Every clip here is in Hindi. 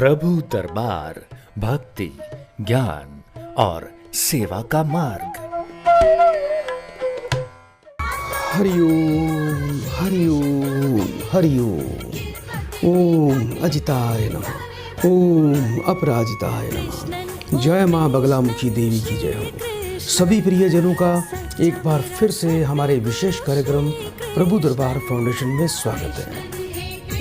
प्रभु दरबार भक्ति, ज्ञान और सेवा का मार्ग। हरिओम हरिओम हरिओम। ओम अजिताय नमः, ओम अपराजिताय नमः। जय माँ बगलामुखी देवी की जय हो। सभी प्रियजनों का एक बार फिर से हमारे विशेष कार्यक्रम प्रभु दरबार फाउंडेशन में स्वागत है।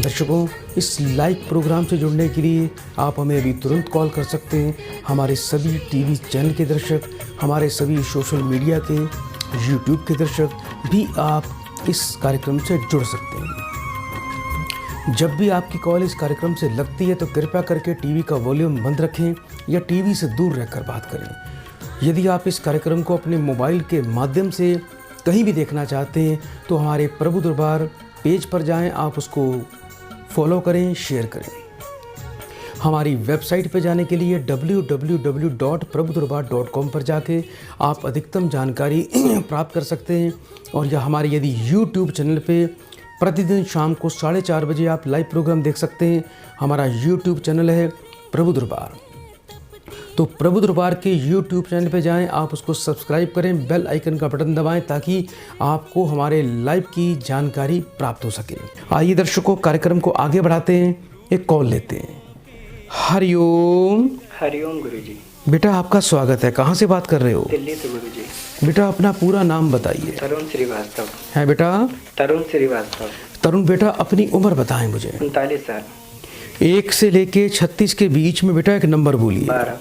दर्शकों, इस लाइव प्रोग्राम से जुड़ने के लिए आप हमें अभी तुरंत कॉल कर सकते हैं। हमारे सभी टीवी चैनल के दर्शक, हमारे सभी सोशल मीडिया के, यूट्यूब के दर्शक भी आप इस कार्यक्रम से जुड़ सकते हैं। जब भी आपकी कॉल इस कार्यक्रम से लगती है तो कृपया करके टीवी का वॉल्यूम बंद रखें या टीवी से दूर रहकर बात करें। यदि आप इस कार्यक्रम को अपने मोबाइल के माध्यम से कहीं भी देखना चाहते हैं तो हमारे प्रभु दरबार पेज पर जाएं, आप उसको फॉलो करें, शेयर करें। हमारी वेबसाइट पर जाने के लिए www.prabhudarbar.com पर जाके आप अधिकतम जानकारी प्राप्त कर सकते हैं। और या हमारे यदि यूट्यूब चैनल पे प्रतिदिन शाम को 4:30 बजे आप लाइव प्रोग्राम देख सकते हैं। हमारा यूट्यूब चैनल है प्रभु दरबार। तो प्रभु दरबार के यूट्यूब चैनल पे जाएं, आप उसको सब्सक्राइब करें, बेल आइकन का बटन दबाएं ताकि आपको हमारे लाइव की जानकारी प्राप्त हो सके। आइए दर्शकों, कार्यक्रम को आगे बढ़ाते हैं, एक कॉल लेते हैं। हरिओम। हरिओम गुरुजी। बेटा आपका स्वागत है। कहाँ से बात कर रहे हो? दिल्ली से गुरुजी। बेटा अपना पूरा नाम बताइए। तरुण श्रीवास्तव। है बेटा? तरुण श्रीवास्तव। तरुण बेटा अपनी उम्र बताएं मुझे। 39 साल। 1 से लेके 36 के बीच में बेटा एक नंबर बोलिए। 12।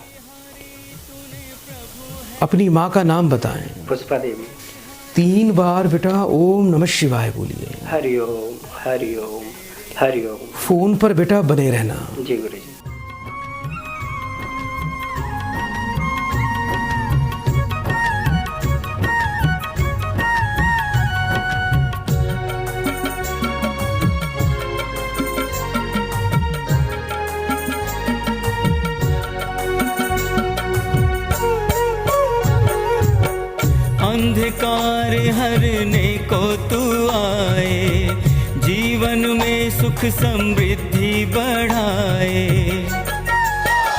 अपनी माँ का नाम बताएं। पुष्पा देवी। 3 बार बेटा ओम नमः शिवाय बोलिए। हरिओम हरिओम हरिओम। फोन पर बेटा बने रहना। जी गुरुजी। अंधकार हरने को तू आए, जीवन में सुख समृद्धि बढ़ाए।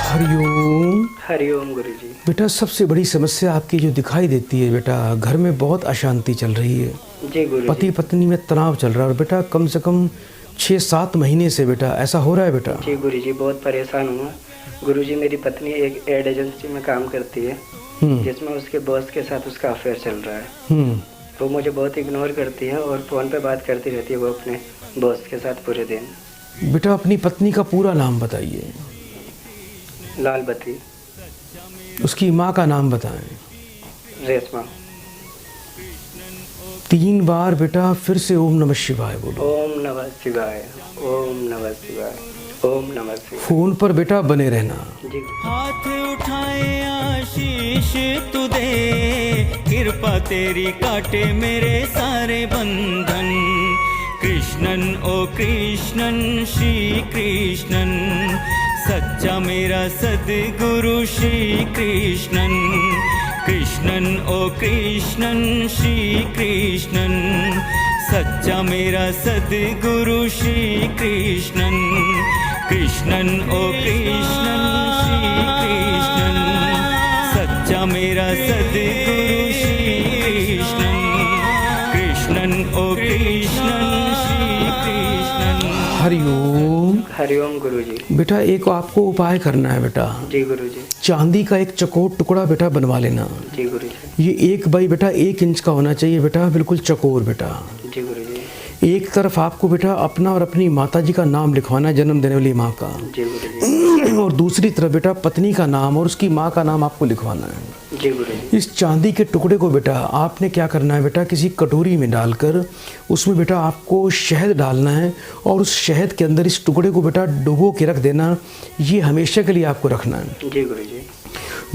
हरिओम। हरिओम गुरुजी। बेटा सबसे बड़ी समस्या आपकी जो दिखाई देती है बेटा, घर में बहुत अशांति चल रही है। जी गुरुजी। पति पत्नी में तनाव चल रहा है और बेटा कम से कम 6-7 महीने से बेटा ऐसा हो रहा है बेटा। जी गुरुजी, बहुत परेशान हुआ गुरुजी। मेरी पत्नी एक एड एजेंसी में काम करती है जिसमें उसके बॉस के साथ उसका अफेयर चल रहा है। वो मुझे बहुत इग्नोर करती है और फोन पे बात करती रहती है वो अपने बॉस के साथ पूरे दिन। बेटा अपनी पत्नी का पूरा नाम बताइए। लाल बत्ती। उसकी माँ का नाम बताएं। रेशमा। 3 बार बेटा फिर से ओम नमः शिवाय बोलो। ओम नमः शिवाय, ओम नमः शिवाय, ओम नमः शिवाय। फोन पर बेटा बने रहना। जी। हाथ उठाए आशीष तू दे, कृपा तेरी काटे मेरे सारे बंधन। कृष्णन ओ कृष्णन श्री कृष्णन, सच्चा मेरा सद्गुरु श्री कृष्णन। कृष्णन ओ कृष्णन श्री कृष्णन, सच्चा मेरा सद्गुरु श्री कृष्णन। कृष्णन ओ कृष्णन श्री कृष्णन, सच्चा मेरा सद्गुरु श्री कृष्णन। कृष्णन ओ कृष्णन श्री कृष्णन। हरिओम। हरिओम गुरुजी। बेटा एक आपको उपाय करना है बेटा। जी गुरुजी। चांदी का एक चकोर टुकड़ा बेटा बनवा लेना। जी गुरुजी। ये 1 बाई बेटा 1 इंच का होना चाहिए बेटा, बिल्कुल चकोर बेटा। जी गुरुजी। एक तरफ आपको बेटा अपना और अपनी माता जी का नाम लिखवाना है, जन्म देने वाली माँ का। जी गुरुजी। और दूसरी तरफ बेटा पत्नी का नाम और उसकी माँ का नाम आपको लिखवाना है। जी गुरुजी। इस चांदी के टुकड़े को बेटा आपने क्या करना है बेटा, किसी कटोरी में डालकर उसमें बेटा आपको शहद डालना है और उस शहद के अंदर इस टुकड़े को बेटा डुबो के रख देना। ये हमेशा के लिए आपको रखना है। जी गुरुजी।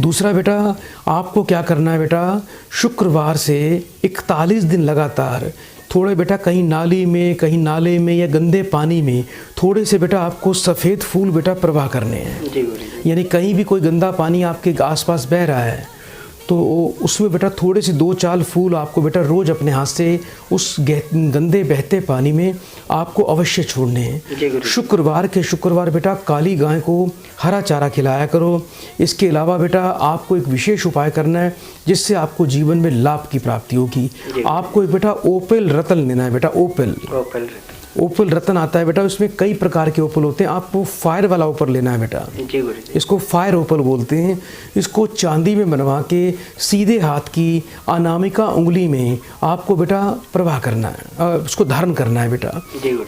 दूसरा बेटा आपको क्या करना है बेटा, शुक्रवार से 41 दिन लगातार थोड़े बेटा कहीं नाली में, कहीं नाले में या गंदे पानी में थोड़े से बेटा आपको सफ़ेद फूल बेटा प्रवाह करने हैं। जी गुरुजी। यानी कहीं भी कोई गंदा पानी आपके आसपास बह रहा है तो उसमें बेटा थोड़े से 2-4 फूल आपको बेटा रोज़ अपने हाथ से उस गंदे बहते पानी में आपको अवश्य छोड़ने हैं। शुक्रवार बेटा काली गाय को हरा चारा खिलाया करो। इसके अलावा बेटा आपको एक विशेष उपाय करना है जिससे आपको जीवन में लाभ की प्राप्ति होगी। आपको एक बेटा ओपल रतन लेना है बेटा। ओपल रतन आता है बेटा, उसमें कई प्रकार के ओपल होते हैं। आपको फायर वाला ओपल लेना है बेटा। इसको फायर ओपल बोलते हैं। इसको चांदी में बनवा के सीधे हाथ की अनामिका उंगली में आपको बेटा प्रवाह करना है, उसको धारण करना है बेटा।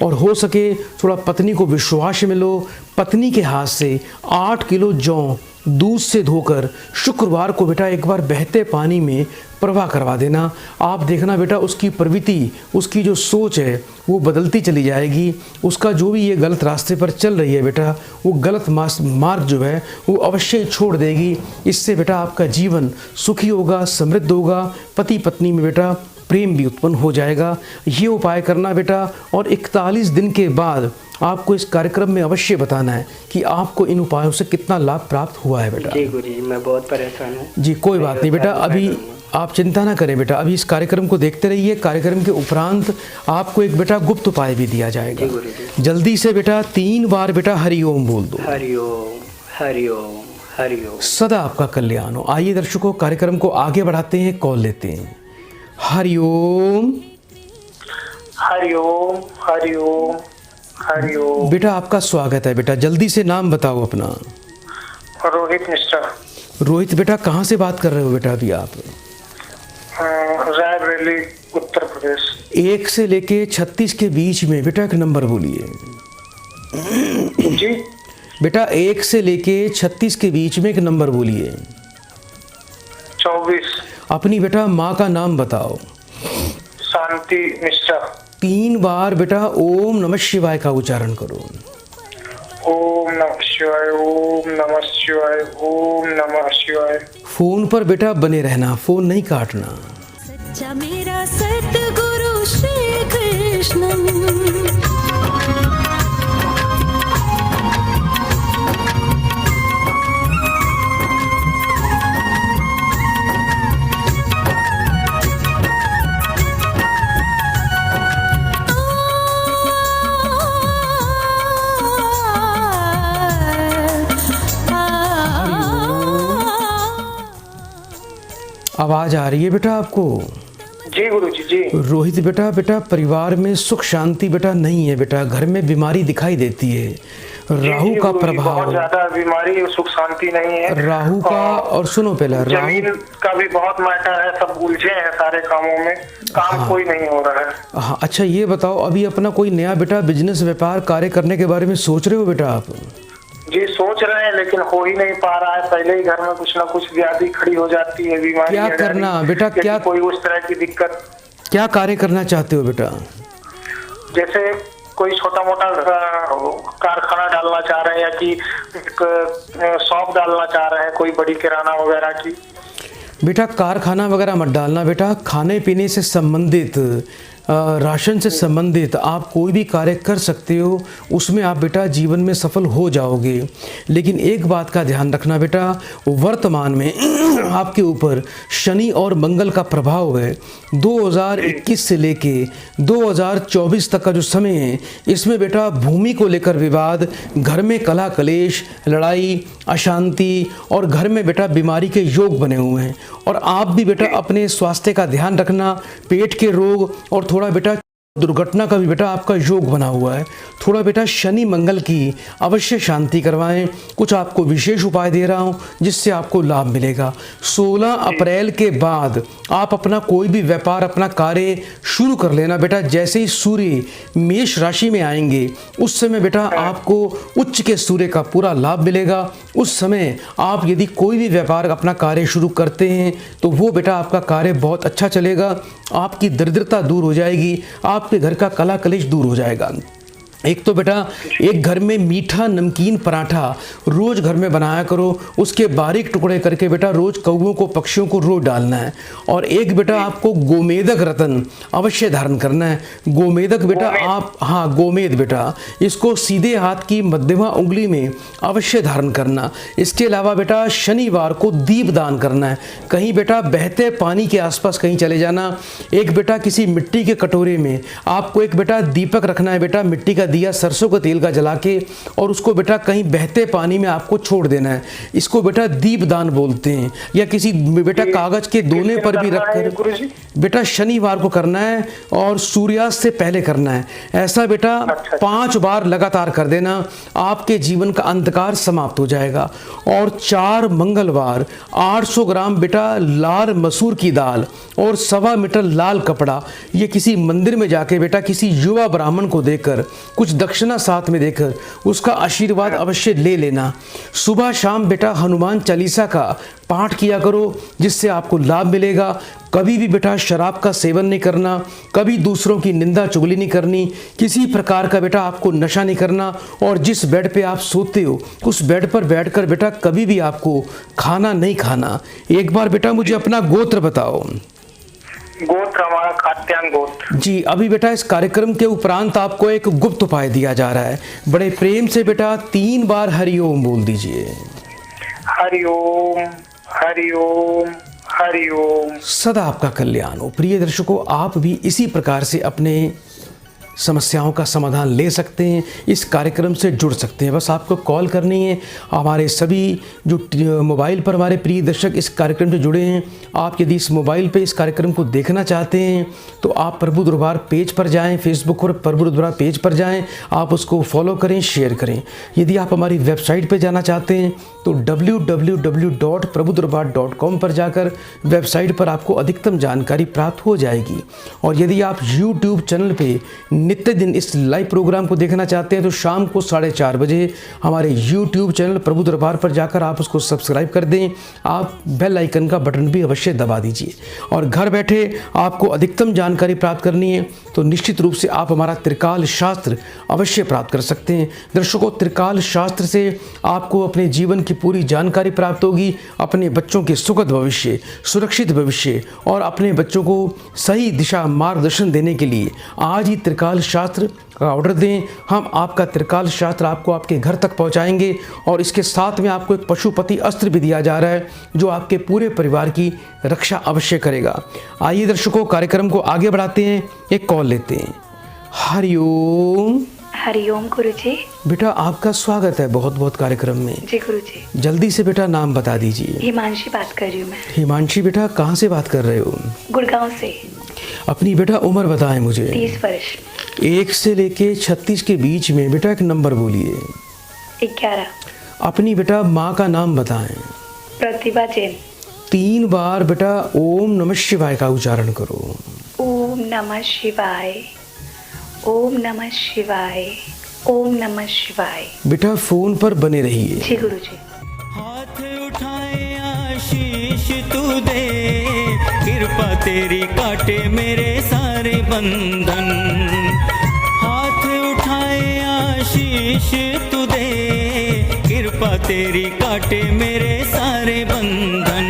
और हो सके थोड़ा पत्नी को विश्वास में लो। पत्नी के हाथ से 8 किलो जौ दूध से धोकर शुक्रवार को बेटा एक बार बहते पानी में प्रवाह करवा देना। आप देखना बेटा उसकी प्रवृत्ति, उसकी जो सोच है वो बदलती चली जाएगी। उसका जो भी ये गलत रास्ते पर चल रही है बेटा, वो गलत मार्ग जो है वो अवश्य छोड़ देगी। इससे बेटा आपका जीवन सुखी होगा, समृद्ध होगा। पति पत्नी में बेटा प्रेम भी उत्पन्न हो जाएगा। ये उपाय करना बेटा, और 41 दिन के बाद आपको इस कार्यक्रम में अवश्य बताना है कि आपको इन उपायों से कितना लाभ प्राप्त हुआ है बेटा। जी गुरुजी, मैं बहुत परेशान हूँ। जी कोई बात नहीं बेटा, अभी आप चिंता ना करें बेटा। अभी इस कार्यक्रम को देखते रहिए। कार्यक्रम के उपरांत आपको एक बेटा गुप्त उपाय भी दिया जाएगा। जल्दी से बेटा 3 बार बेटा हरिओम बोल दो। हरिओम हरिओम हरिओम। सदा आपका कल्याण हो। आइए दर्शकों, कार्यक्रम को आगे बढ़ाते हैं, कॉल लेते हैं। हरिओम हरिओम हरिओम हरिओम। बेटा आपका स्वागत है बेटा। जल्दी से नाम बताओ अपना। रोहित मिश्रा। रोहित बेटा कहाँ से बात कर रहे हो बेटा अभी आप? रायबरेली उत्तर प्रदेश। 1 से लेके 36 के बीच में बेटा एक नंबर बोलिए। जी बेटा 1 से लेके 36 के बीच में एक नंबर बोलिए। 24। अपनी बेटा माँ का नाम बताओ। शांति मिश्रा। 3 बार बेटा ओम नमः शिवाय का उच्चारण करो। ओम नमः शिवाय, ओम नमः शिवाय, ओम नमः शिवाय। फोन पर बेटा बने रहना, फोन नहीं काटना। सच्चा मेरा सतगुरु श्री कृष्ण। आवाज आ रही है बेटा आपको? जी गुरुजी जी। रोहित बेटा परिवार में सुख शांति बेटा नहीं है बेटा। घर में बीमारी दिखाई देती है। राहु का प्रभाव, बहुत ज्यादा बीमारी और सुख शांति नहीं है। राहु का, और सुनो पहले जमीन का भी बहुत मैटर है। सब उलझे हैं सारे कामों में, काम कोई नहीं हो रहा है। हाँ अच्छा, ये बताओ अभी अपना कोई नया बेटा बिजनेस व्यापार कार्य करने के बारे में सोच रहे हो बेटा आप? जी सोच रहे हैं, लेकिन हो ही नहीं पा रहा है। पहले ही घर में कुछ ना कुछ व्याधि खड़ी हो जाती है, बीमारी। क्या करना बेटा, क्या कोई उस तरह की दिक्कत? क्या कार्य करना चाहते हो बेटा? जैसे कोई छोटा मोटा कारखाना डालना चाह रहे हैं, या कि शॉप डालना चाह रहे हैं, कोई बड़ी किराना वगैरह की। बेटा कारखाना वगैरह मत डालना बेटा। खाने पीने से संबंधित, राशन से संबंधित आप कोई भी कार्य कर सकते हो, उसमें आप बेटा जीवन में सफल हो जाओगे। लेकिन एक बात का ध्यान रखना बेटा, वर्तमान में आपके ऊपर शनि और मंगल का प्रभाव है। 2021 से लेके 2024 तक का जो समय है, इसमें बेटा भूमि को लेकर विवाद, घर में कलह कलेश, लड़ाई, अशांति और घर में बेटा बीमारी के योग बने हुए हैं। और आप भी बेटा अपने स्वास्थ्य का ध्यान रखना। पेट के रोग और थोड़ा बेटा दुर्घटना का भी बेटा आपका योग बना हुआ है। थोड़ा बेटा शनि मंगल की अवश्य शांति करवाएं। कुछ आपको विशेष उपाय दे रहा हूं जिससे आपको लाभ मिलेगा। 16 अप्रैल के बाद आप अपना कोई भी व्यापार, अपना कार्य शुरू कर लेना बेटा। जैसे ही सूर्य मेष राशि में आएंगे, उस समय बेटा आपको उच्च के सूर्य का पूरा लाभ मिलेगा। उस समय आप यदि कोई भी व्यापार, अपना कार्य शुरू करते हैं तो वो बेटा आपका कार्य बहुत अच्छा चलेगा। आपकी दरिद्रता दूर हो जाएगी, आपके घर का कलह कलेश दूर हो जाएगा। एक तो बेटा एक घर में मीठा नमकीन पराठा रोज घर में बनाया करो, उसके बारीक टुकड़े करके बेटा रोज कौओं को पक्षियों को रोज डालना है। और एक बेटा आपको गोमेदक रत्न अवश्य धारण करना है। गोमेदक बेटा आप, हाँ गोमेद बेटा, इसको सीधे हाथ की मध्यमा उंगली में अवश्य धारण करना। इसके अलावा बेटा शनिवार को दीप दान करना है। कहीं बेटा बहते पानी के आसपास कहीं चले जाना, एक बेटा किसी मिट्टी के कटोरे में आपको एक बेटा दीपक रखना है बेटा, मिट्टी का दिया सरसों के तेल का जला के, और उसको बेटा कहीं बहते पानी में आपको छोड़ देना है। इसको बेटा दीप दान बोलते हैं। या किसी बेटा कागज के दोने पर भी रखकर बेटा शनिवार को करना है और सूर्यास्त से पहले करना है। ऐसा बेटा 5 बार लगातार कर देना, आपके जीवन का अंधकार समाप्त हो जाएगा। और 4 मंगलवार 800 ग्राम बेटा लाल मसूर की दाल और 1.25 मीटर लाल कपड़ा, ये किसी मंदिर में जाके बेटा किसी युवा ब्राह्मण को देकर, कुछ दक्षिणा साथ में देकर उसका आशीर्वाद अवश्य ले लेना। सुबह शाम बेटा हनुमान चालीसा का पाठ किया करो, जिससे आपको लाभ मिलेगा। कभी भी बेटा शराब का सेवन नहीं करना, कभी दूसरों की निंदा चुगली नहीं करनी, किसी प्रकार का बेटा आपको नशा नहीं करना। और जिस बेड पे आप सोते हो उस बेड पर बैठकर बेटा कभी भी आपको खाना नहीं खाना। एक बार बेटा मुझे अपना गोत्र बताओ। गोत्र हमारा खात्यान गोत्र। जी, अभी बेटा इस कार्यक्रम के उपरांत आपको एक गुप्त उपाय दिया जा रहा है। बड़े प्रेम से बेटा 3 बार हरिओम बोल दीजिए। हरिओम हरिओम हरिओम। सदा आपका कल्याण हो। प्रिय दर्शकों, आप भी इसी प्रकार से अपने समस्याओं का समाधान ले सकते हैं, इस कार्यक्रम से जुड़ सकते हैं। बस आपको कॉल करनी है। हमारे सभी जो मोबाइल पर हमारे प्रिय दर्शक इस कार्यक्रम से जुड़े हैं, आप यदि इस मोबाइल पे इस कार्यक्रम को देखना चाहते हैं तो आप प्रभु दरबार पेज पर जाएं, फेसबुक पर प्रभु दरबार पेज पर जाएं, आप उसको फॉलो करें, शेयर करें। यदि आप हमारी वेबसाइट पर जाना चाहते हैं तो www.prabhudarbar.com पर जाकर वेबसाइट पर आपको अधिकतम जानकारी प्राप्त हो जाएगी। और यदि आप YouTube चैनल पे नित्य दिन इस लाइव प्रोग्राम को देखना चाहते हैं तो शाम को 4:30 बजे हमारे YouTube चैनल प्रभु दरबार पर जाकर आप उसको सब्सक्राइब कर दें। आप बेल आइकन का बटन भी अवश्य दबा दीजिए। और घर बैठे आपको अधिकतम जानकारी प्राप्त करनी है तो निश्चित रूप से आप हमारा त्रिकाल शास्त्र अवश्य प्राप्त कर सकते हैं। दर्शकों, त्रिकाल शास्त्र से आपको अपने जीवन की पूरी जानकारी प्राप्त होगी, अपने बच्चों के सुखद भविष्य, सुरक्षित भविष्य और अपने बच्चों को सही दिशा मार्गदर्शन देने के लिए आज ही त्रिकाल शास्त्र का ऑर्डर दें। हम आपका त्रिकाल शास्त्र आपको आपके घर तक पहुंचाएंगे। और इसके साथ में आपको एक पशुपति अस्त्र भी दिया जा रहा है जो आपके पूरे परिवार की रक्षा अवश्य करेगा। आइए दर्शकों, कार्यक्रम को आगे बढ़ाते हैं, एक कॉल लेते हैं। हरिओम। हरिओम गुरुजी। बेटा आपका स्वागत है बहुत बहुत कार्यक्रम में। जी गुरुजी। जल्दी से बेटा नाम बता दीजिए। हिमांशी बात कर रही हूँ मैं। हिमांशी बेटा कहाँ से बात कर रहे हो? गुड़गांव से। अपनी बेटा उम्र बताएं मुझे। 30 वर्ष। 1 से लेके 36 के बीच में बेटा एक नंबर बोलिए। 11। अपनी बेटा माँ का नाम बताएं। प्रतिभा जैन। 3 बार बेटा ओम नमः शिवाय का उच्चारण करो। ओम नमः शिवाय, ओम नमः शिवाय, ओम नमः शिवाय। बेटा फोन पर बने रहिए। जी गुरुजी। हाथ उठाए आशीष तू दे, कृपा तेरी काटे मेरे सारे बंधन। हाथ उठाए आशीष तू दे, कृपा तेरी काटे मेरे सारे बंधन।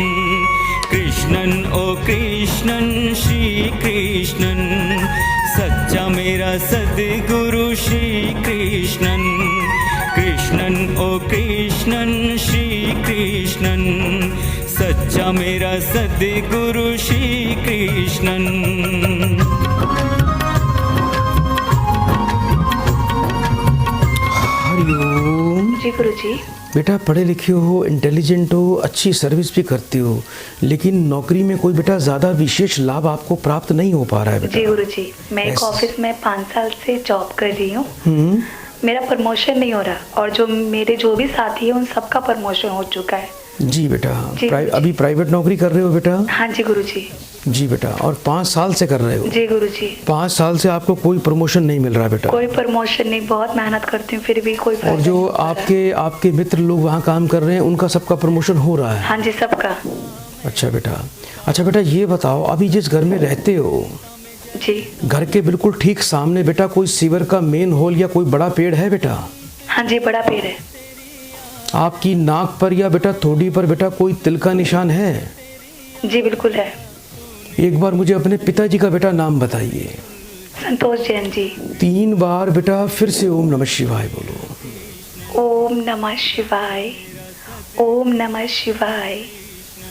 कृष्णन ओ कृष्णन श्री कृष्णन, सच्चा मेरा सद्गुरु श्री कृष्णन। कृष्णन ओ कृष्णन श्री कृष्णन, सच्चा मेरा सद्गुरु श्री कृष्णन। हरिओम। जी गुरुजी। बेटा पढ़े लिखे हो, इंटेलिजेंट हो, अच्छी सर्विस भी करते हो, लेकिन नौकरी में कोई बेटा ज़्यादा विशेष लाभ आपको प्राप्त नहीं हो पा रहा है बेटा। जी गुरुजी, मैं एक ऑफिस में 5 साल से जॉब कर रही हूँ। मेरा प्रमोशन नहीं हो रहा और जो मेरे जो भी साथी है उन सबका प्रमोशन हो चुका है। जी बेटा। जी अभी प्राइवेट नौकरी कर रहे हो बेटा? हाँ जी गुरुजी। जी बेटा। और 5 साल से कर रहे हो? जी गुरुजी। 5 साल से आपको कोई प्रमोशन नहीं मिल रहा बेटा? कोई प्रमोशन नहीं, बहुत मेहनत करती हूँ फिर भी कोई फर्क और जो आपके मित्र लोग वहाँ काम कर रहे हैं उनका सबका प्रमोशन हो रहा है? हाँ जी सबका। अच्छा बेटा। अच्छा बेटा ये बताओ, अभी जिस घर में रहते हो जी। घर के बिल्कुल ठीक सामने बेटा कोई सीवर का मेन होल या कोई बड़ा पेड़ है बेटा? हाँ जी, बड़ा पेड़ है। आपकी नाक पर या बेटा थोड़ी पर बेटा कोई तिल का निशान है? जी बिल्कुल है। एक बार मुझे अपने पिताजी का बेटा नाम बताइए। संतोष जैन जी। 3 बार बेटा फिर से ओम नमः शिवाय बोलो। ओम नमः शिवाय, ओम नमः शिवाय,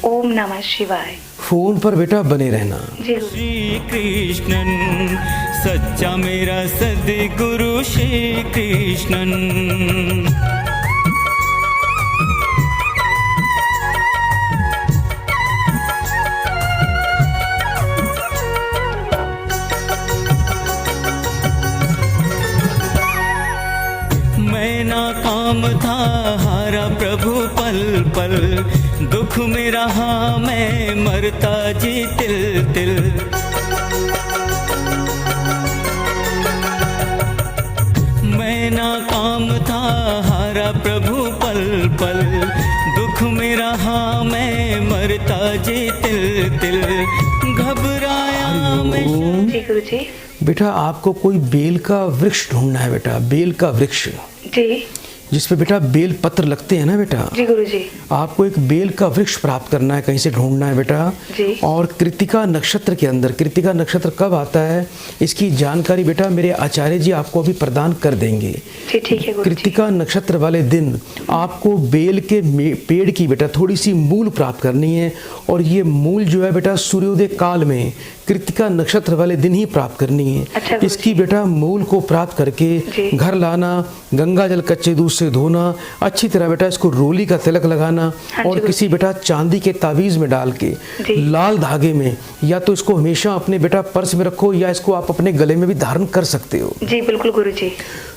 ओम नमः शिवाय। फोन पर बेटा बने रहना। जी गुरु। श्री कृष्णन सच्चा मेरा सद्गुरु श्री कृष्णन। मैं नाकाम था हारा प्रभु पल पल, दुख में रहा मैं मरता जी तिल तिल। मैं नाकाम था हारा प्रभु पल पल, दुख में रहा मैं मरता जी तिल तिल। घबराया मैं। जी गुरु जी। बेटा आपको कोई बेल का वृक्ष ढूंढना है बेटा, बेल का वृक्ष जी। जिसपे बेटा बेल पत्र लगते हैं ना बेटा। जी गुरु जी। आपको एक बेल का वृक्ष प्राप्त करना है, कहीं से ढूंढना है बेटा। जी। और कृतिका नक्षत्र के अंदर, कृतिका नक्षत्र कब आता है इसकी जानकारी बेटा मेरे आचार्य जी आपको अभी प्रदान कर देंगे। जी ठीक है गुरु जी। कृतिका नक्षत्र वाले दिन आपको बेल के पेड़ की बेटा थोड़ी सी मूल प्राप्त करनी है, और ये मूल जो है बेटा सूर्योदय काल में कृतिका नक्षत्र वाले दिन ही प्राप्त करनी है। अच्छा, इसकी बेटा मूल को प्राप्त करके घर लाना, गंगा जल कच्चे दूध से धोना, अच्छी तरह बेटा इसको रोली का तिलक लगाना, और किसी बेटा चांदी के तावीज में डाल के लाल धागे में, या तो इसको हमेशा अपने बेटा पर्स में रखो या इसको आप अपने गले में भी धारण कर सकते हो। जी बिल्कुल गुरु जी।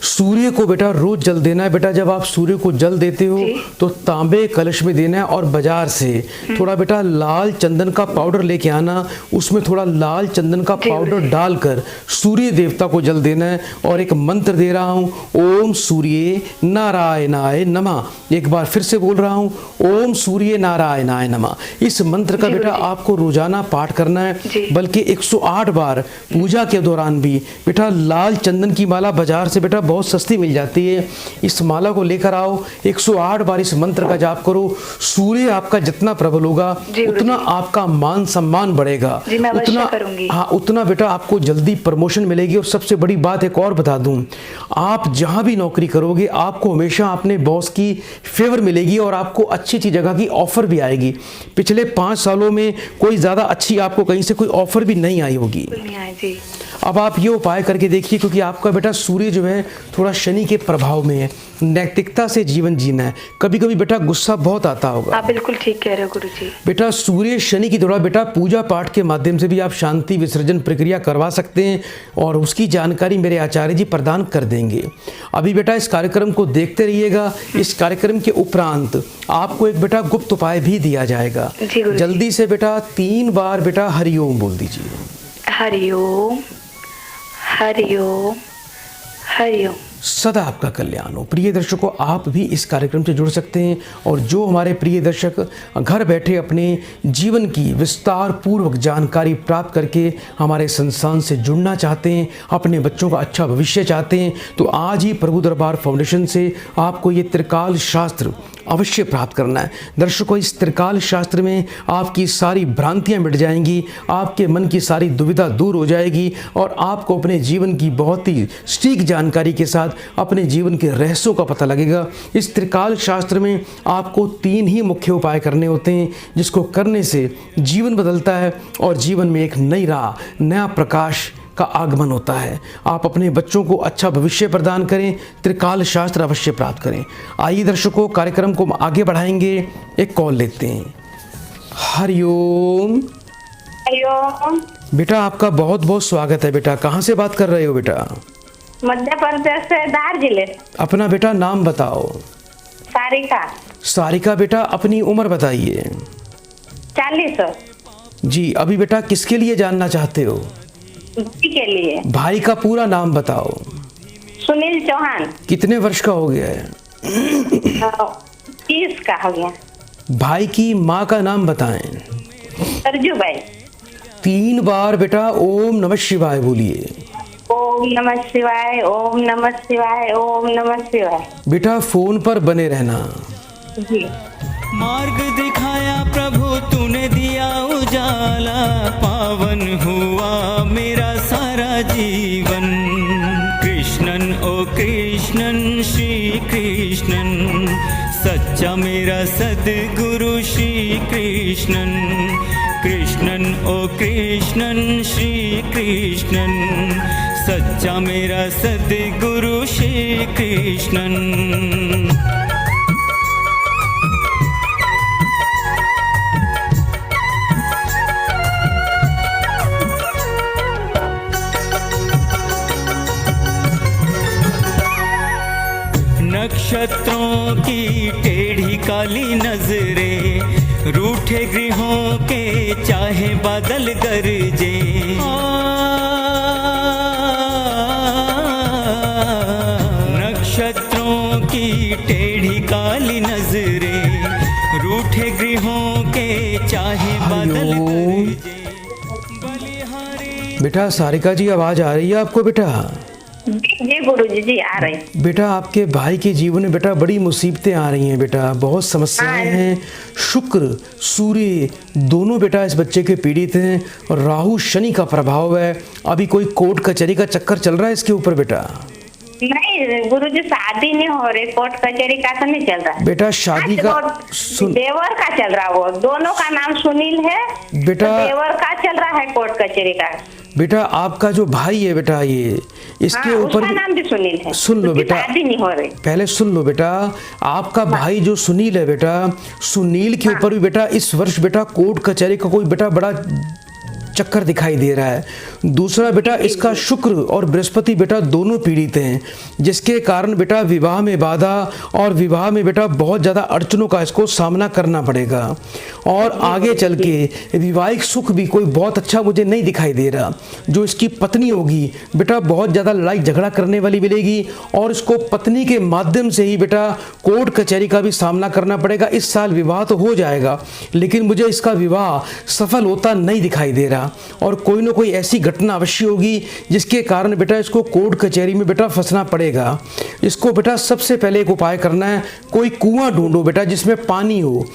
सूर्य को बेटा रोज जल देना है बेटा। जब आप सूर्य को जल देते हो तो तांबे कलश में देना है, और बाजार से थोड़ा बेटा लाल चंदन का पाउडर लेके आना, उसमें थोड़ा लाल चंदन का पाउडर डालकर सूर्य देवता को जल देना है। और एक मंत्र दे रहा हूँ, ओम सूर्य नारायणाय नमः। एक बार फिर से बोल रहा हूँ, ओम सूर्य नारायणाय नमः। इस मंत्र का बेटा आपको रोजाना पाठ करना है, बल्कि 108 बार। पूजा के दौरान भी बेटा लाल चंदन की माला बाजार से बेटा बहुत सस्ती मिल जाती है, इस माला को लेकर आओ, 108 बार इस मंत्र का जाप करो। सूर्य आपका जितना प्रबल होगा उतना आपका मान सम्मान बढ़ेगा, उतना बेटा आपको जल्दी प्रमोशन मिलेगी। और सबसे बड़ी बात एक और बता दूं, आप जहां भी नौकरी करोगे आपको हमेशा अपने बॉस की फेवर मिलेगी, और आपको अच्छी अच्छी जगह की ऑफर भी आएगी। पिछले 5 सालों में कोई ज्यादा अच्छी आपको कहीं से कोई ऑफर भी नहीं आई होगी। अब आप ये उपाय करके देखिए, क्योंकि आपका बेटा सूर्य जो है थोड़ा शनि के प्रभाव में है। नैतिकता से जीवन जीना है। कभी कभी बेटा गुस्सा बहुत आता होगा। आप बिल्कुल ठीक कह रहे हो गुरुजी। बेटा सूर्य शनि की दौरा बेटा पूजा पाठ के माध्यम से भी आप शांति विसर्जन प्रक्रिया करवा सकते हैं, और उसकी जानकारी मेरे आचार्य जी प्रदान कर देंगे। अभी बेटा इस कार्यक्रम को देखते रहिएगा। इस कार्यक्रम के उपरांत आपको एक बेटा गुप्त उपाय भी दिया जाएगा। जल्दी से बेटा 3 बार बेटा हरिओम बोल दीजिए। हरिओम हरिओम हरिओम। सदा आपका कल्याण हो। प्रिय दर्शकों, आप भी इस कार्यक्रम से जुड़ सकते हैं, और जो हमारे प्रिय दर्शक घर बैठे अपने जीवन की विस्तार पूर्वक जानकारी प्राप्त करके हमारे संस्थान से जुड़ना चाहते हैं, अपने बच्चों का अच्छा भविष्य चाहते हैं, तो आज ही प्रभु दरबार फाउंडेशन से आपको ये त्रिकाल शास्त्र अवश्य प्राप्त करना है। दर्शकों, इस त्रिकाल शास्त्र में आपकी सारी भ्रांतियां मिट जाएंगी, आपके मन की सारी दुविधा दूर हो जाएगी, और आपको अपने जीवन की बहुत ही सटीक जानकारी के साथ अपने जीवन के रहस्यों का पता लगेगा। इस त्रिकाल शास्त्र में आपको 3 ही मुख्य उपाय करने होते हैं, जिसको करने से जीवन बदलता है और जीवन में एक नई राह, नया प्रकाश का आगमन होता है। आप अपने बच्चों को अच्छा भविष्य प्रदान करें, त्रिकाल शास्त्र अवश्य प्राप्त करें। आइए दर्शकों, कार्यक्रम को आगे बढ़ाएंगे। एक कॉल लेते हैं। हरिओम। हरिओम। बेटा आपका बहुत बहुत स्वागत है। बेटा कहाँ से बात कर रहे हो बेटा? मध्य प्रदेश से, धार जिले। अपना बेटा नाम बताओ। सारिका। सारिका बेटा अपनी उम्र बताइए। 40। जी, अभी बेटा किसके लिए जानना चाहते हो? भाई के लिए। भाई का पूरा नाम बताओ। सुनील चौहान। कितने वर्ष का हो गया है? 30 का हो गया। भाई की माँ का नाम बताएं। सरजू भाई। 3 बार बेटा ओम नमः शिवाय बोलिए। ओम नमः शिवाय, ओम नमः शिवाय, ओम नमः शिवाय। बेटा फोन पर बने रहना। जी। मार्ग दिखाया प्रभु तूने दिया उजाला, पावन हुआ मेरा सारा जीवन। कृष्णन ओ कृष्णन श्री कृष्णन, सच्चा मेरा सद्गुरु श्री कृष्णन। कृष्णन ओ कृष्णन श्री कृष्णन, सच्चा मेरा सद्गुरु श्री कृष्णन। नक्षत्रों की टेढ़ी काली नजरें, रूठे गृहों के चाहे बादल गरजे। नक्षत्रों की टेढ़ी काली नजरें, रूठे गृहों के चाहे बादल गरजे। बलिहारी बेटा सारिका जी आवाज आ रही है आपको बेटा? जी गुरुजी जी आ रही। बेटा आपके भाई के जीवन में बेटा बड़ी मुसीबतें आ रही हैं बेटा, बहुत समस्याएं हैं। शुक्र सूर्य दोनों बेटा इस बच्चे के पीड़ित हैं और राहु शनि का प्रभाव है। अभी कोई कोर्ट कचहरी का चक्कर चल रहा है इसके ऊपर बेटा? नहीं गुरुजी शादी नहीं हो रही, कोर्ट कचहरी का तो नहीं चल रहा बेटा शादी का सुन देवर का चल रहा, वो दोनों का नाम सुनील है बेटा, तो देवर का चल रहा है कोर्ट कचहरी का। बेटा आपका जो भाई है बेटा ये इसके ऊपर उसका नाम भी सुनील है। सुन लो बेटा, शादी नहीं हो रही। पहले सुन लो बेटा, आपका भाई जो सुनील है बेटा, सुनील के ऊपर भी बेटा इस वर्ष बेटा कोर्ट कचहरी का कोई बेटा बड़ा चक्कर दिखाई दे रहा है। दूसरा बेटा इसका शुक्र और बृहस्पति बेटा दोनों पीड़ित हैं, जिसके कारण बेटा विवाह में बाधा और विवाह में बेटा बहुत ज़्यादा अड़चनों का इसको सामना करना पड़ेगा। और आगे चल के विवाहिक सुख भी कोई बहुत अच्छा मुझे नहीं दिखाई दे रहा। जो इसकी पत्नी होगी बेटा बहुत ज़्यादा लड़ाई झगड़ा करने वाली मिलेगी और इसको पत्नी के माध्यम से ही बेटा कोर्ट कचहरी का भी सामना करना पड़ेगा। इस साल विवाह तो हो जाएगा लेकिन मुझे इसका विवाह सफल होता नहीं दिखाई दे रहा और कोई ना कोई ऐसी घटना अवश्य होगी जिसके कारण बेटा इसको कोर्ट कचहरी में बेटा फंसना पड़ेगा। इसको बेटा सबसे पहले एक उपाय करना है, कोई कुआं ढूंढो बेटा जिसमें पानी हो।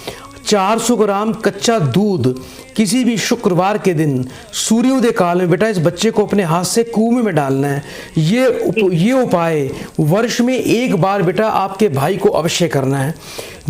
400 ग्राम कच्चा दूध किसी भी शुक्रवार के दिन सूर्योदय काल में बेटा इस बच्चे को अपने हाथ से कुएं में डालना है। ये उपाय वर्ष में एक बार बेटा आपके भाई को अवश्य करना है।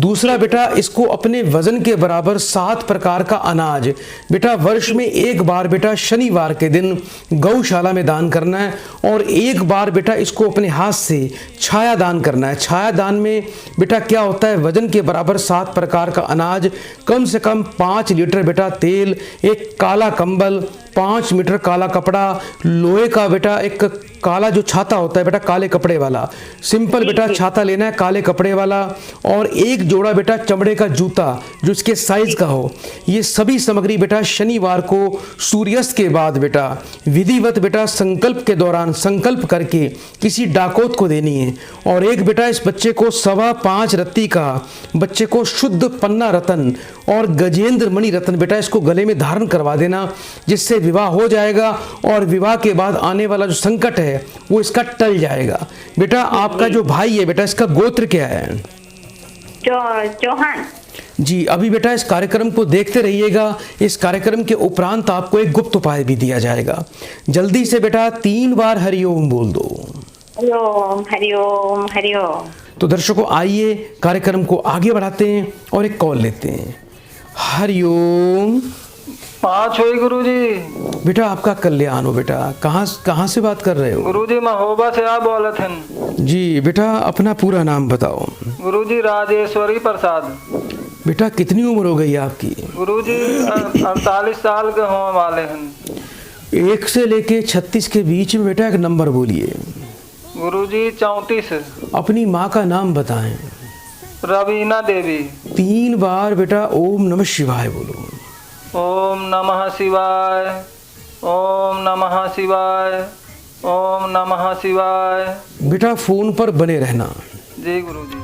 दूसरा बेटा इसको अपने वजन के बराबर 7 प्रकार का अनाज बेटा वर्ष में एक बार बेटा शनिवार के दिन गौशाला में दान करना है और एक बार बेटा इसको अपने हाथ से छाया दान करना है। छाया दान में बेटा क्या होता है, वजन के बराबर 7 प्रकार का अनाज, कम से कम 5 लीटर बेटा तेल, एक काला कंबल, 5 मीटर काला कपड़ा, लोहे का बेटा एक काला जो छाता होता है बेटा काले कपड़े वाला, सिंपल बेटा छाता लेना है काले कपड़े वाला, और एक जोड़ा बेटा चमड़े का जूता जो इसके साइज का हो। ये सभी सामग्री बेटा शनिवार को सूर्यास्त के बाद बेटा विधिवत बेटा संकल्प के दौरान संकल्प करके किसी डाकोत को देनी है। और एक बेटा इस बच्चे को 5.25 रत्ती का बच्चे को शुद्ध पन्ना रत्न और गजेंद्र मणि रत्न बेटा इसको गले में धारण करवा देना, जिससे विवाह हो जाएगा और विवाह के बाद आने वाला जो संकट है वो इसका टल जाएगा। बेटा आपका जो भाई है बेटा इसका गोत्र क्या है? चौहान जी। अभी बेटा इस कार्यक्रम को देखते रहिएगा, इस कार्यक्रम के उपरांत आपको एक गुप्त उपाय भी दिया जाएगा। जल्दी से बेटा 3 बार हरिओम बोल दो। हरिओम हरिओम हरिओम। तो दर्शकों आइए कार्यक्रम को आगे बढ़ाते हैं और एक कॉल लेते हैं। हरिओम। 5 हुई गुरुजी। बेटा आपका कल्याण हो बेटा। कहाँ से बात कर रहे हो? गुरुजी महोबा से आप बोलत हैं। जी बेटा अपना पूरा नाम बताओ। गुरुजी राजेश्वरी प्रसाद। बेटा कितनी उम्र हो गई आपकी? गुरुजी 48 साल के होने वाले हैं। 1 से लेके 36 के बीच में बेटा एक नंबर बोलिए। गुरुजी 34। अपनी माँ का नाम बताएं। रवीना देवी। 3 बार बेटा ओम नमः शिवाय बोलो। ओम नमः शिवाय, ओम नमः शिवाय, ओम नमः शिवाय। बेटा फोन पर बने रहना। जी गुरुजी।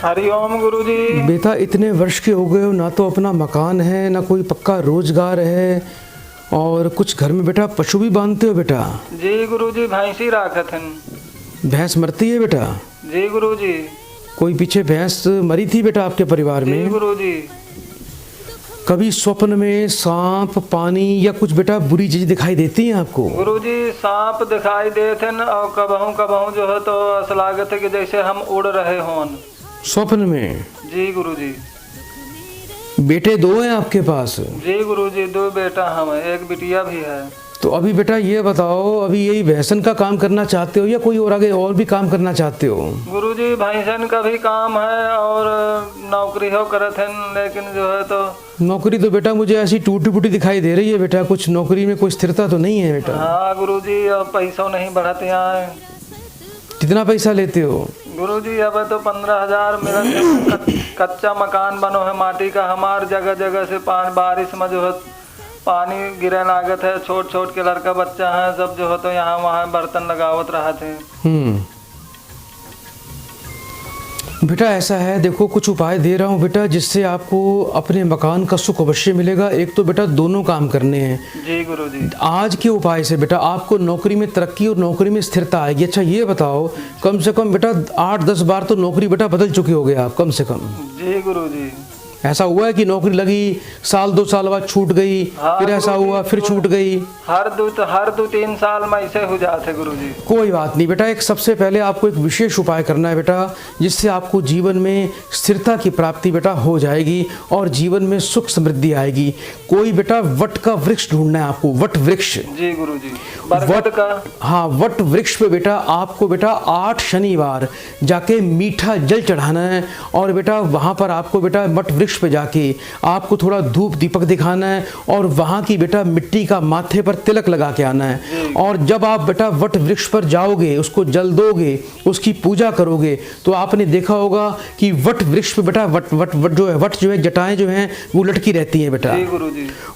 हरिओम गुरुजी। बेटा इतने वर्ष के हो गए हो, ना तो अपना मकान है ना कोई पक्का रोजगार है, और कुछ घर में बेटा पशु भी बांधते हो बेटा? जी गुरुजी, भैंसी राखत हन। भैंस मरती है बेटा? जी गुरुजी। कोई पीछे भैंस मरी थी बेटा आपके परिवार जी में? गुरुजी। कभी स्वप्न में सांप, पानी या कुछ बेटा बुरी चीज दिखाई देती है आपको? गुरुजी सांप दिखाई देते हैं और कबहू जो है तो ऐसा लागत है कि जैसे हम उड़ रहे हों स्वप्न में। जी गुरुजी। बेटे दो हैं आपके पास? जी गुरुजी, 2 बेटा हम है, 1 बिटिया भी है। तो अभी बेटा ये बताओ, अभी यही भैंसन का काम करना चाहते हो या कोई और आगे और भी काम करना चाहते हो? गुरुजी भैंसन का भी काम है और नौकरी हो करत है, लेकिन जो है तो नौकरी तो बेटा मुझे ऐसी टूटी फूटी दिखाई दे रही है बेटा, कुछ नौकरी में कोई स्थिरता तो नहीं है बेटा? हाँ गुरुजी, अब पैसा नहीं बढ़ते यहाँ। कितना पैसा लेते हो? गुरुजी अब तो 15,000 मेरा कच्चा मकान बनो है माटी का, हमार जगह जगह से बारिश में जो है पानी गिरे लागत है, छोट छोट के लड़का बच्चा है सब जो है तो यहाँ वहाँ बर्तन लगावत रहते हैं। बेटा ऐसा है, देखो कुछ उपाय दे रहा हूँ बेटा, जिससे आपको अपने मकान का सुख अवश्य मिलेगा। एक तो बेटा दोनों काम करने हैं। जी गुरुजी। आज के उपाय से बेटा आपको नौकरी में तरक्की और नौकरी में स्थिरता आएगी। अच्छा ये बताओ, कम से कम बेटा 8-10 बार तो नौकरी बेटा बदल चुके होगे आप कम से कम? जी गुरुजी। ऐसा हुआ है कि नौकरी लगी, 1-2 साल बाद छूट गई, फिर ऐसा हुआ फिर छूट गई? हर 2-3 साल में ऐसे हो जाते गुरुजी। कोई बात नहीं बेटा, एक सबसे पहले आपको एक विशेष उपाय करना है बेटा, जिससे आपको जीवन में स्थिरता की प्राप्ति बेटा हो जाएगी और जीवन में सुख समृद्धि आएगी। कोई बेटा वट का वृक्ष ढूंढना है आपको, वट वृक्ष। जी गुरुजी। बरगद का? हाँ, वट वृक्ष पे बेटा आपको बेटा 8 शनिवार जाके मीठा जल चढ़ाना है, और बेटा वहाँ पर आपको बेटा वट वृक्ष पे जाके आपको थोड़ा धूप दीपक दिखाना है, और वहाँ की बेटा मिट्टी का माथे पर तिलक लगा के आना है। और जब आप बेटा वट वृक्ष पर जाओगे, उसको जल दोगे, उसकी पूजा करोगे, तो आपने देखा होगा कि वट वृक्ष पे बेटा वट जो है जटाएं जो हैं वो लटकी रहती हैं बेटा।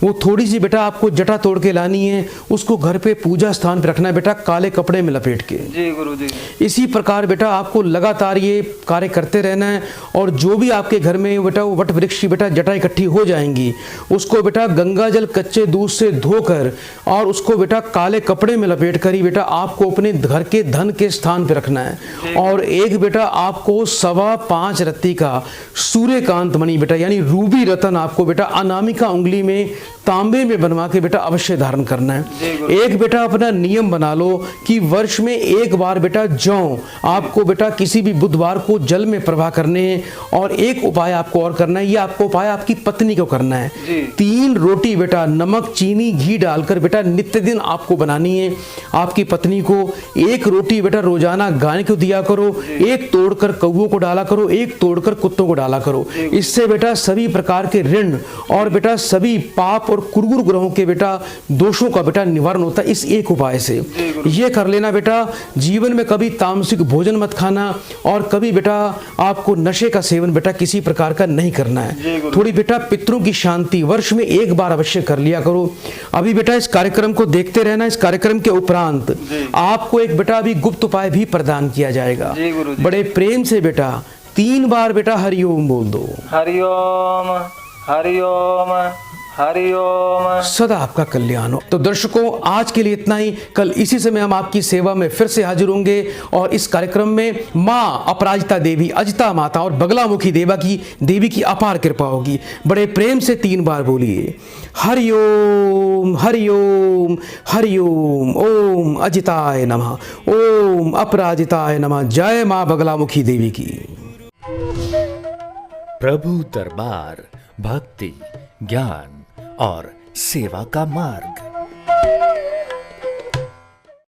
वो थोड़ी सी बेटा आपको जटा तोड़ के लानी है, उसको घर पे पूजा स्थान पे रखना है बेटा, काले कपड़े में लपेट के। जी गुरुजी। इसी प्रकार बेटा आपको लगातार ये कार्य करते रहना है, और जो भी आपके घर में बेटा वो वट वृक्ष की बेटा जटा इकट्ठी हो जाएंगी, उसको बेटा गंगा जल कच्चे दूध से धोकर और उसको बेटा काले कपड़े में लपेट कर ही बेटा आपको अपने घर के धन के स्थान पे रखना है। और एक बेटा आपको 5.25 रत्ती का सूर्यकांत मणि बेटा यानी रूबी रतन आपको बेटा अनामिका उंगली में तांबे में बनवा के बेटा अवश्य धारण करना है। एक बेटा अपना नियम बना लो कि वर्ष में एक बार बेटा जौ आपको बेटा किसी भी बुधवार को जल में प्रवाह करने हैं। और एक उपाय आपको और करना है, ये आपको उपाय आपकी पत्नी को करना है। 3 रोटी बेटा नमक चीनी घी डालकर बेटा नित्य दिन आपको बनानी है। आपकी पत्नी को 1 रोटी बेटा रोजाना गाय को दिया करो, 1 तोड़कर कौओं को डाला करो, 1 तोड़कर कुत्तों को डाला करो। इससे बेटा सभी प्रकार के ऋण और बेटा सभी पाप और कुरगुर ग्रहों के बेटा दोषों का बेटा निवारण होता है इस एक उपाय से। ये कर लेना बेटा। जीवन में कभी तामसिक भोजन मत खाना, और कभी बेटा आपको नशे का सेवन बेटा किसी प्रकार का नहीं करना है। थोड़ी बेटा पितरों की शांति वर्ष में 1 बार अवश्य कर लिया करो। अभी बेटा इस कार्यक्रम को देखते रहना। इस कार्यक्रम के उपरांत आपको एक बेटा अभी गुप्त उपाय भी प्रदान किया जाएगा। बड़े प्रेम से बेटा 3 बार बेटा हरिओम बोल दो। हरिओम हरिओम हरिओम। सदा आपका कल्याण हो। तो दर्शकों आज के लिए इतना ही। कल इसी समय हम आपकी सेवा में फिर से हाजिर होंगे, और इस कार्यक्रम में माँ अपराजिता देवी, अजिता माता और बगलामुखी देवी की अपार कृपा होगी। बड़े प्रेम से 3 बार बोलिए हरिओम हरिओम हरिओम। ओम अजिताय नमः, ओम अपराजिताय नमः। जय माँ बगलामुखी देवी की। प्रभु दरबार भक्ति ज्ञान और सेवा का मार्ग।